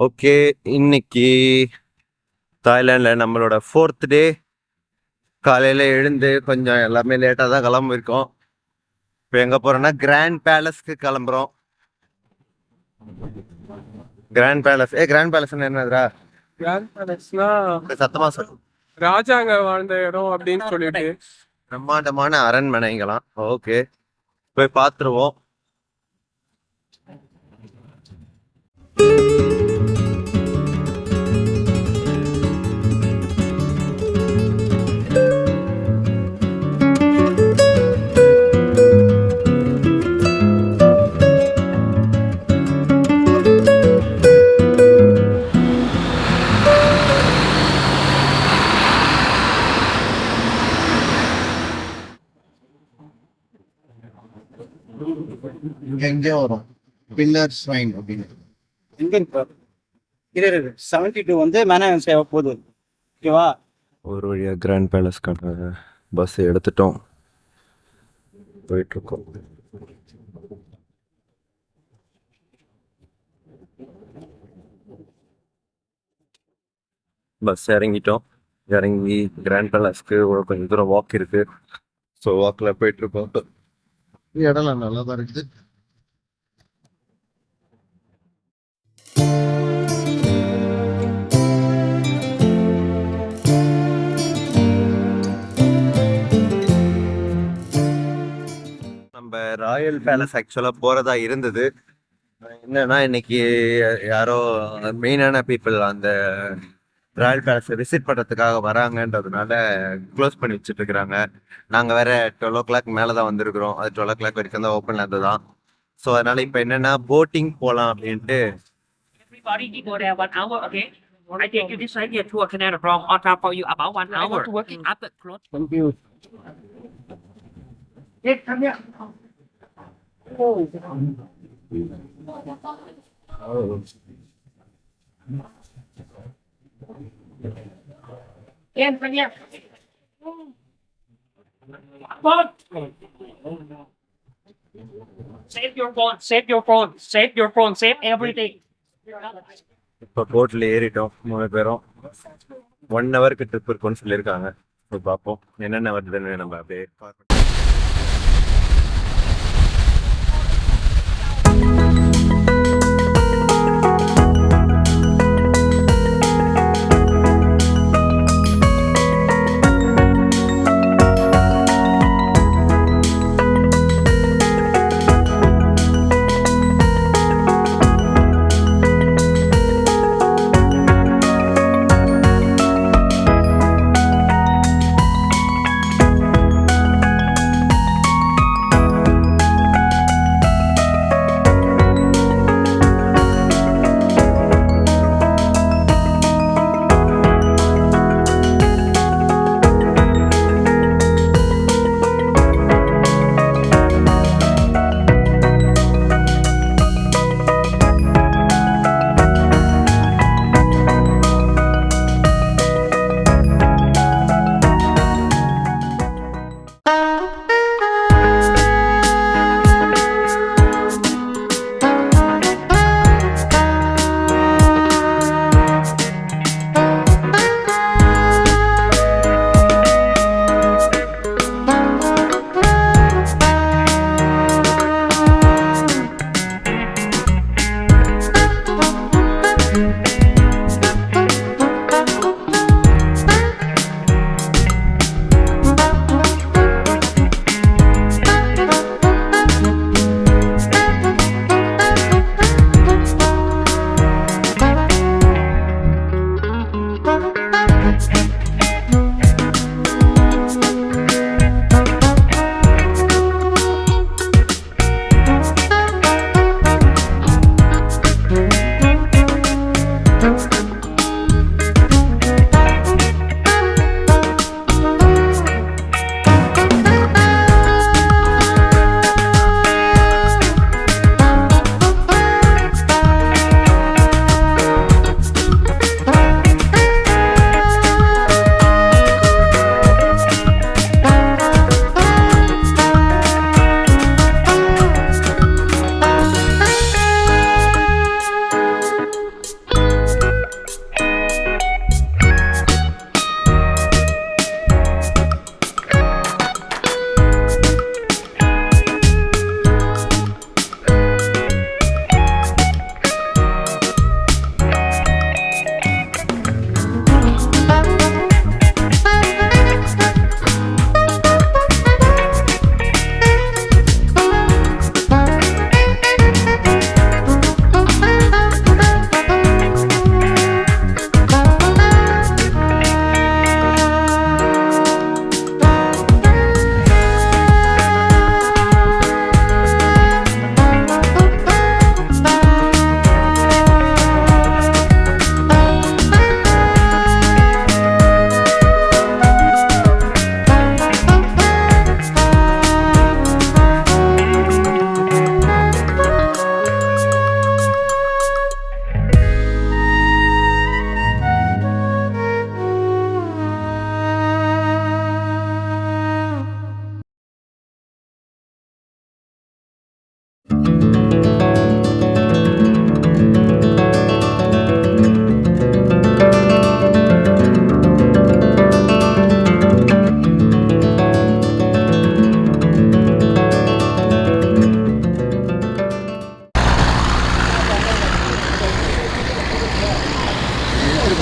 Okay, இன்னைக்கு தாய்லாண்டில் நம்மளோட 4th டே. காலையில் எழுந்து கொஞ்சம் எல்லாமே லேட்டாக தான் கிளம்பிருக்கோம். இப்போ எங்கே போகிறோன்னா கிராண்ட் பேலஸ்க்கு கிளம்புறோம். கிராண்ட் பேலஸ் கிராண்ட் பேலஸ்ன்னு என்னதுரா? கிராண்ட் பேலஸ்னா சத்தமாக சொல். ராஜாங்க வாழ்ந்த இடம் அப்படின்னு சொல்லிட்டு பிரம்மாண்டமான அரண்மனைங்களாம். ஓகே, போய் பார்த்துருவோம். எங்கே வரும் பில்லர் ஸ்வைன் அப்படின்னு இந்தியன் இது 72 வந்து மேன சேவை போகுது. ஓகேவா? ஒரு வழியாக கிராண்ட் பேலஸ்க்கான பஸ் எடுத்துட்டோம், போயிட்டுருக்கோம். பஸ் இறங்கிட்டோம். இறங்கி கிராண்ட் பேலஸ்க்கு கொஞ்சம் தூரம் வாக் இருக்கு. ஸோ வாக்கில் போயிட்டுருக்கோம். இடம்லாம் நல்லா தான் இருக்குது. நம்ம ராயல் பேலஸ் ஆக்சுவலாக போகிறதா இருந்தது. என்னன்னா இன்னைக்கு யாரோ மெயினான பீப்புள் அந்த ராயல் பேலஸ் விசிட் பண்ணுறதுக்காக வராங்கன்றதுனால க்ளோஸ் பண்ணி வச்சுட்டு இருக்கிறாங்க. நாங்கள் வேற 12 o'clock மேலே தான் வந்திருக்கிறோம். அது 12 o'clock வரைக்கும் தான் ஓப்பனில் இருந்து தான். ஸோ அதனால இப்போ என்னன்னா போட்டிங் போகலாம் அப்படின்ட்டு. Everybody you go there 1 hour, okay? I take you this side here to a Canada Wrong on time for you about 1 hour. Working up the clothes. Thank you. Yes, come here. Yes, come here. Save your phone, save your phone, save your phone, save everything. இப்போ போட்டில் ஏறிட்டோம் 3 பேரும். 1 ஹவருக்கு trip இருக்குன்னு சொல்லியிருக்காங்க. So பார்ப்போம் என்னென்ன வருதுன்னு நம்ம அப்படியே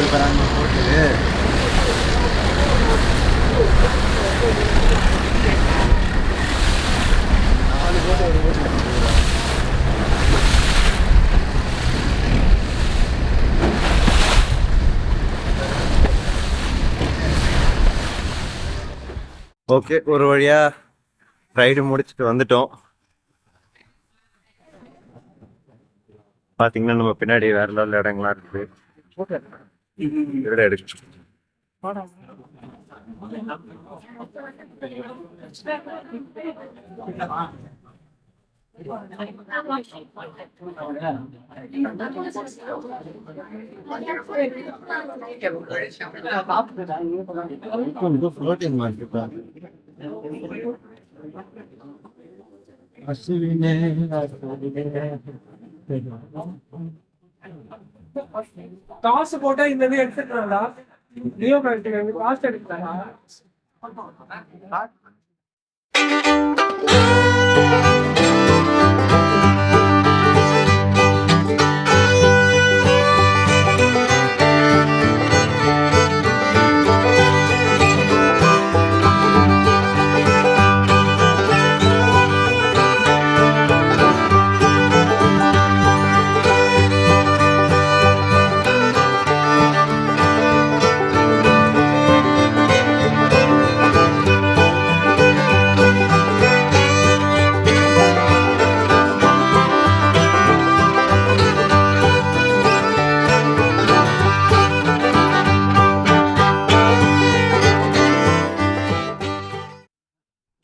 இருக்கிறாங்க போட்டு. ஓகே, ஒரு வழியா ரைடு முடிச்சுட்டு வந்துட்டோம். பாத்தீங்கன்னா நம்ம பின்னாடி வேற லெவல் இடங்கள்லாம் இருக்குது. எடுக்கு ஃப்ளோட்டிங் மார்க்கெட்டா காசு போட்டா இந்த இது எடுத்துட்டாங்களா லியோ கரெக்ட் காசு எடுத்தாங்க.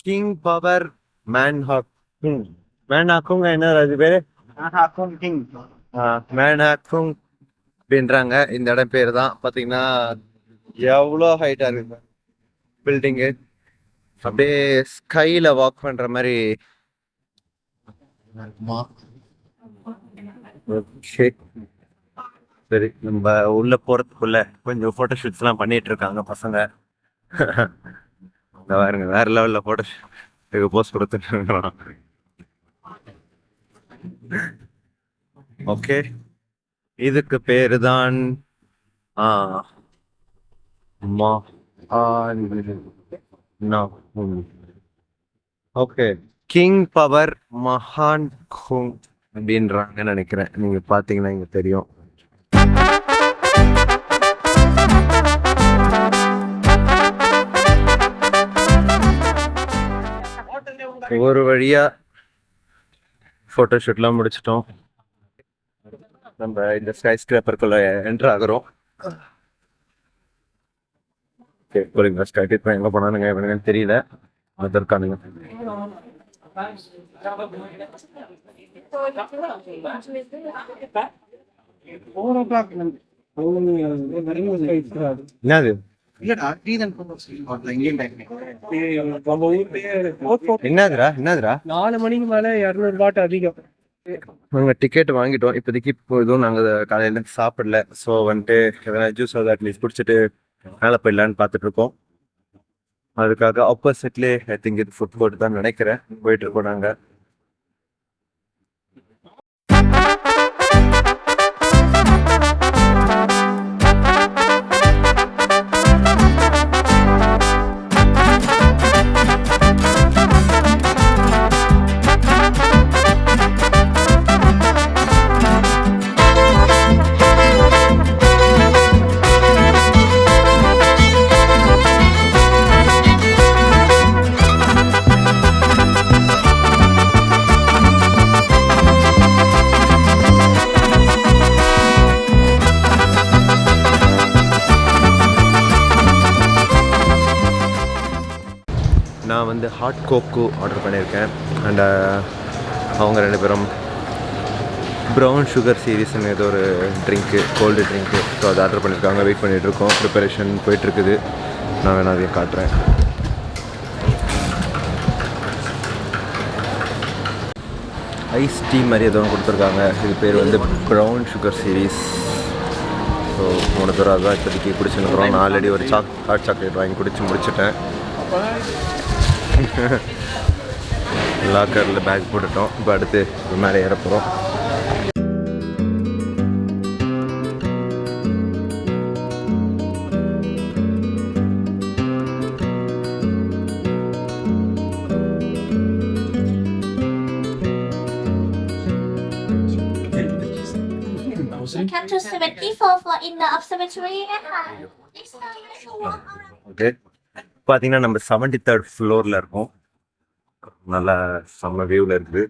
King power மேன்ஹாக்குங். மேன்ஹாக்குங் என்ன அது பேரு? கிங் மேன்ஹாக்குங் அப்படின்றாங்க. இந்த இடம் பேர் தான். பார்த்தீங்கன்னா எவ்வளோ ஹைட்டாக இருக்கு பில்டிங்கு. அப்படியே ஸ்கைல வாக் பண்ற மாதிரி. Okay. சரி, நம்ம உள்ள போறதுக்குள்ள கொஞ்சம் போட்டோ ஷூட்ஸ் எல்லாம் பண்ணிட்டு இருக்காங்க பசங்க. இந்த பாருங்க, வேற லெவல்ல போட்டோ ஷூட் போஸ்ட் கொடுத்துட்டு இருக்கிறோம். ஓகே, இதுக்கு பேரு தான் ஓகே, கிங் பவர் மகான் குங் அப்படின்றாங்கன்னு நினைக்கிறேன். நீங்க பாத்தீங்கன்னா இங்க தெரியும். ஒரு வழியா போட்டோ ஷூட்லாம் முடிச்சிட்டோம். நம்ம இந்த ஸ்கை ஸ்கிராப்பருக்குள்ள என்ட்ரு ஆகுறோம். எங்க போனானுங்க எப்படின்னு தெரியல. அதற்கானுங்க என்னது? என்னதுரா 4 மணிக்கு மேல 200 வாட் அதிகம். நாங்க டிக்கெட் வாங்கிட்டோம். இப்போதைக்கு இப்போ எதுவும் நாங்க காலையில சாப்பிடல. ஸோ வந்துட்டு எதனா ஜூஸ் அட்லீஸ்ட் குடிச்சிட்டு மேலே போயிடலான்னு பார்த்துட்டு இருக்கோம். அதுக்காக ஆப்போசிட்லேயே ஐ திங்க் இது ஃபுட் கோர்ட் தான் நினைக்கிறேன். போயிட்டு இருக்கோம் நாங்க. நான் வந்து ஹாட் கோக்கு ஆர்டர் பண்ணியிருக்கேன். அண்ட் அவங்க 2 பேரும் ப்ரௌன் சுகர் சீரீஸ்ன்னு ஏதோ ஒரு ட்ரிங்க்கு, கோல்டு ட்ரிங்க்கு. ஸோ அதை ஆர்டர் பண்ணியிருக்காங்க. வெயிட் பண்ணிகிட்ருக்கோம். ப்ரிப்பரேஷன் போயிட்டுருக்குது. நான் வேணா அதையும் காட்டுறேன். ஐஸ் டீ மாதிரி ஏதோ ஒன்று கொடுத்துருக்காங்க. இது பேர் வந்து ப்ரௌன் சுகர் சீரீஸ். ஸோ 3 தடவை தான் இப்போதைக்கு குடிச்சுருக்கிறோம். நான் ஆல்ரெடி ஒரு ஹாட் சாக்லேட் வாங்கி குடிச்சு முடிச்சிட்டேன். லாக்கரில் பேக் போட்டுட்டோம். இப்போ அடுத்து மேலே ஏற போகிறோம். come to 74 floor in the observatory นะคะ Next time you should walk around. Okay பார்த்தீங்கன்னா நம்ம 73rd ஃப்ளோரில் இருக்கோம். நல்லா செம்ம வியூவில் இருக்குது.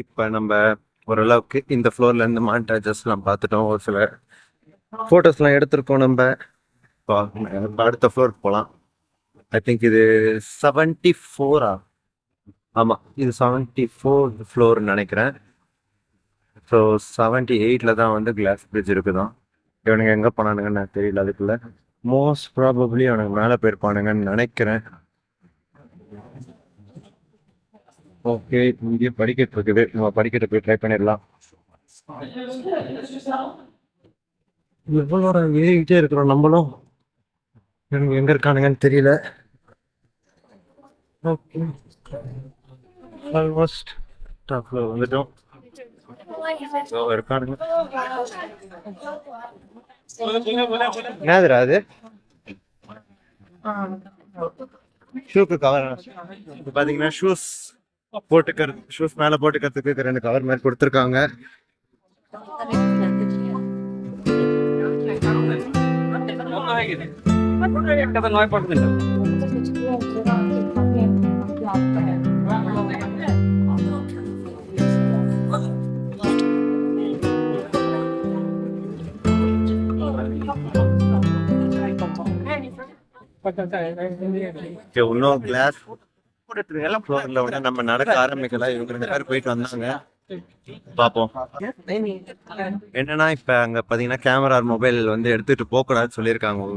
இப்போ நம்ம ஓரளவுக்கு இந்த ஃப்ளோர்ல இருந்து மான்டேஜஸ்லாம் பார்த்துட்டோம். ஒரு சில ஃபோட்டோஸ்லாம் எடுத்திருக்கோம். நம்ம இப்போ அடுத்த ஃப்ளோருக்கு போகலாம். ஐ திங்க் இது 74 ஆமாம், இது 74 ஃப்ளோர்னு நினைக்கிறேன். ஸோ 78ல் தான் வந்து கிளாஸ் பிரிட்ஜ் இருக்குதான். இவனுங்க எங்கே போனானுங்கன்னு எனக்கு தெரியல. அதுக்குள்ள மோஸ்ட் ப்ராபப்ளி அவனுக்கு மேலே போயிருப்பானுங்கன்னு நினைக்கிறேன். ஓகே, இங்கே படிக்கட்டு இருக்குது. நம்ம படிக்கட்டு போய் ட்ரை பண்ணிடலாம். எவ்வளோ ஏறிக்கிட்டே இருக்கிறோம் நம்மளும். எனக்கு எங்கே இருக்கானுங்கன்னு தெரியல. ஓகே, ஆல்மோஸ்ட் டாப்ல வந்துட்டோம். இருக்கானுங்க. என்னதுடா அது? ஷூக்கு கவர். இப்போ பார்த்தீங்கன்னா ஷூஸ் மேலே போட்டுக்கிறதுக்கு 2 கவர் மாதிரி கொடுத்துருக்காங்க. இன்னும் கிளாஸ் ஃப்ளோர்ல வந்து நம்ம நடக்க ஆரம்பிக்கல. இவங்க 2 பேர் போயிட்டு வந்தாங்க. பார்ப்போம் என்னன்னா, இப்ப அங்க பாத்தீங்கன்னா கேமரா மொபைல் வந்து எடுத்துட்டு போக கூடாதுன்னு சொல்லியிருக்காங்க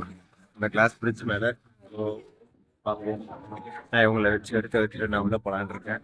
இந்த கிளாஸ் பிரிட்ஜ் மேல. பார்ப்போம். நான் இவங்களை எடுத்து வச்சுட்டு நான் உள்ள போலான்னு இருக்கேன்.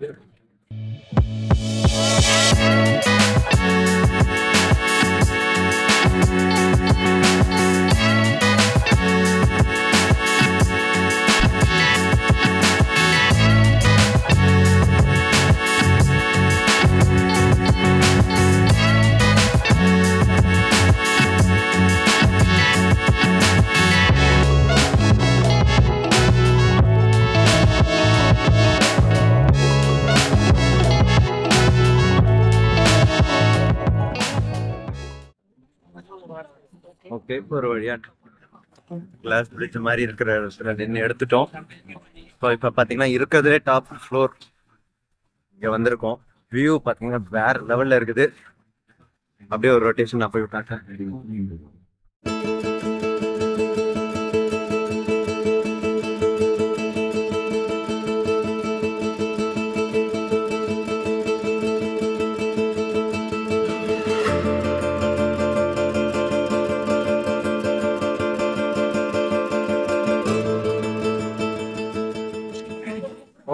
ஓகே, ஒரு வழியா கிளாஸ் பிரிட்ஜ் மாதிரி இருக்கிற இடத்துல நின்று எடுத்துட்டோம். இப்போ பார்த்தீங்கன்னா இருக்கிறதுலே டாப் ஃப்ளோர் இங்கே வந்திருக்கோம். வியூ பார்த்தீங்கன்னா வேற லெவலில் இருக்குது. அப்படியே ஒரு ரொட்டேஷன் நான் போய் விட்டாங்க.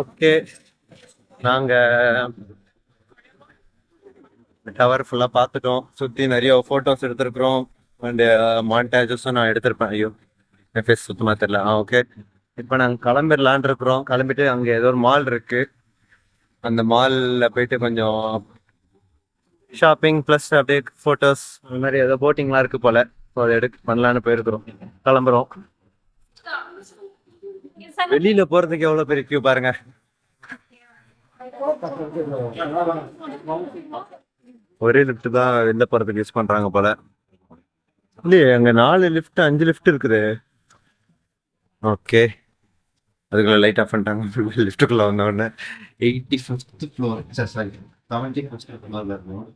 ஓகே, நாங்கள் டவர் ஃபுல்லாக பார்த்துட்டோம். சுற்றி நிறைய ஃபோட்டோஸ் எடுத்துருக்குறோம். அண்டு மான்டேஜஸும் நான் எடுத்திருப்பேன். ஐயோ, என் ஃபேஸ் சுத்தமாக தெரியல. ஓகே, இப்போ நாங்கள் கிளம்பிடலான் இருக்கிறோம். கிளம்பிட்டு அங்கே ஏதோ ஒரு மால் இருக்குது. அந்த மாலில் போயிட்டு கொஞ்சம் ஷாப்பிங் ப்ளஸ் அப்படியே ஃபோட்டோஸ் அந்த மாதிரி ஏதோ போட்டிங்லாம் இருக்குது போல். ஸோ அதை பண்ணலான்னு போயிருக்கிறோம். கிளம்புறோம். வெளியில போறதுக்கு எவ்வளவு பெரிய கியூ பாருங்க. ஒரே லிஃப்ட் தான் வெளில போறதுக்கு யூஸ் பண்றாங்க போல. இல்லையே, அங்க 4 லிஃப்ட் 5 லிஃப்ட் இருக்குது. ஓகே, அதுக்குள்ள லைட் ஆஃப் பண்ணிட்டாங்க. லிஃப்ட்டுக்குள்ள வந்த உடனே 85th ஃப்ளோர், சாரி 75th ஃப்ளோர்ல இருக்கும்.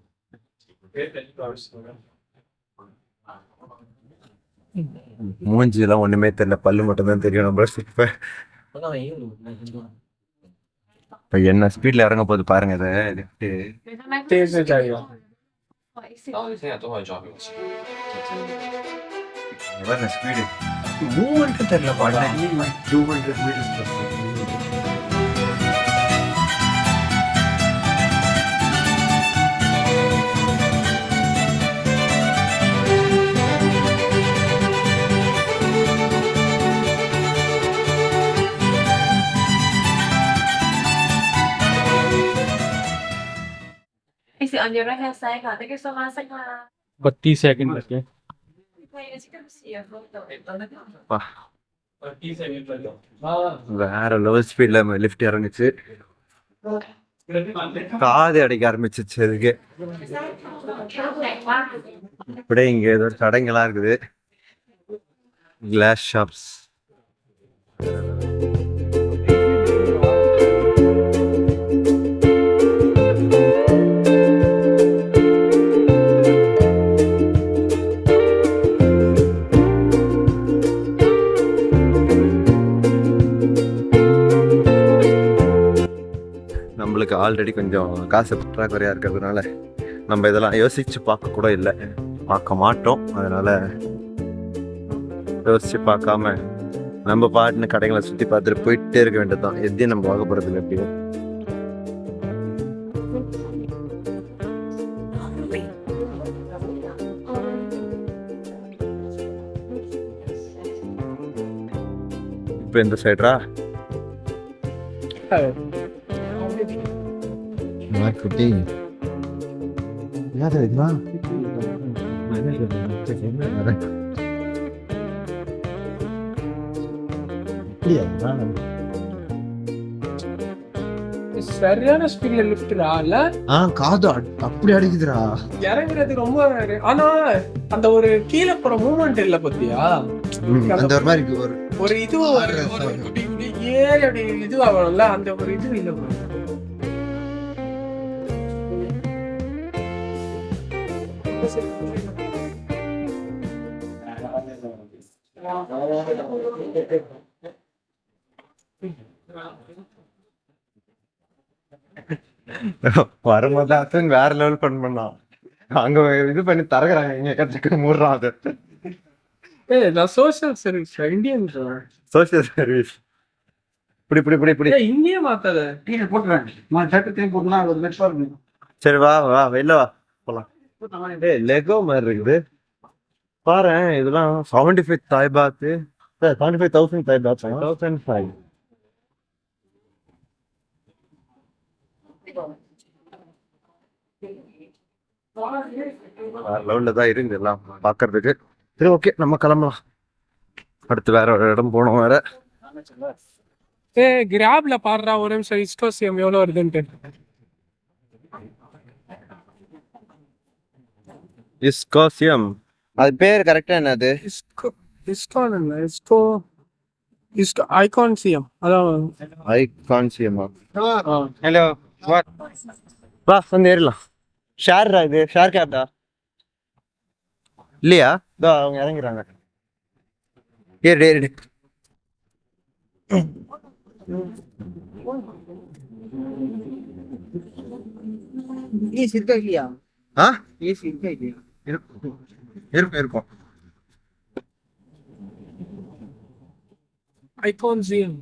மூஞ்சிலாம் ஒண்ணுமே தெரியல, பல்லு மட்டும் தான் தெரியும். நம்ம இப்ப என்ன ஸ்பீட்ல இறங்க போது பாருங்க. இதை ஸ்பீடு மூவ்மெண்ட் தெரியல பாருங்க. 200 meters. on your right hand side. Thank you so much. 30 second लगे பா, வேற லெவல் ஸ்பீட்ல லிஃப்ட் இறங்குச்சு. காது அடிக்க ஆரம்பிச்சிச்சு அதுக்கு. இப்படியே இங்க ஏதோ கடைங்கெல்லாம் இருக்குது, கிளாஸ் ஷாப்ஸ். நம்மளுக்கு ஆல்ரெடி கொஞ்சம் காசு பற்றாக்குறையா இருக்கிறதுனால நம்ம இதெல்லாம் யோசிச்சு பார்க்க கூட இல்லை, பார்க்க மாட்டோம். அதனால யோசிச்சு பார்க்காம நம்ம பாட்டுன்னு கடைகளை சுற்றி பார்த்துட்டு போயிட்டே இருக்க வேண்டியதுதான். எதையும் நம்ம பார்க்க போறது இல்லை எப்படியும். இப்போ இந்த சைடா குட்டி என்ன தெரியுமா? சரியான ஸ்பீட்ல லிஃப்ட்ரா இல்ல காது அப்படி அடிக்குதுடா. இறங்குறது ரொம்ப ஆனா அந்த ஒரு கீழே போற மூவ்மெண்ட் இல்ல பத்தியா, அந்த ஒரு மாதிரி ஒரு இதுவா ஏறி அப்படி இதுவாகணும்ல, அந்த ஒரு இது இல்ல bro. வரும்போது வேற லெவல் பண்ணான். அங்க இது பண்ணி தரகுறாங்க, இங்க கற்றுக்கு மூடுறான். அது ஏய் நான் social service Indian social service. இப்படி இப்படி இப்படி இப்படி. இந்தியா மாத்தாத கீழே போட்டுறேன். நான் சட்டத்தையும் போட்டுனா ஒரு மெட் பாருங்க. சரி வா வா வெளில வா போலாம். ஏய் லெகோ மாதிரி இருக்குது பாரு. இதெல்லாம் 75 தாய் பாத்து, 75,000 தாய் பாத், 1005. வேற லெவல்ல தான் இருந்து எல்லாம் பாக்குறதுக்கு. சரி ஓகே நம்ம கிளம்பலாம். அடுத்து வேற ஒரு இடம் போனோம் வேற. கிராப்ல பாடுறா ஒரு நிமிஷம் இஸ்டோசியம் எவ்வளவு வருதுன்ட்டு. இஸ்கோசியம் அது பேர் கரெக்டா என்னது? இஸ்கான் இல்ல இஸ்டோ ஐகான்சியம் அதான் ஐகான்சியமா? ஹலோ வாட் வா வந்து ஏறலாம். ஷேர்ரா இது, ஷேர் கேப்டா இல்லையா? இதோ அவங்க இறங்குறாங்க. ஏறு ஏறு. ஏசி இருக்கா இல்லையா? ஆ ஏசி இருக்கா இல்லையா? இருப்போம் இருப்போம். ஐகான்சியம்.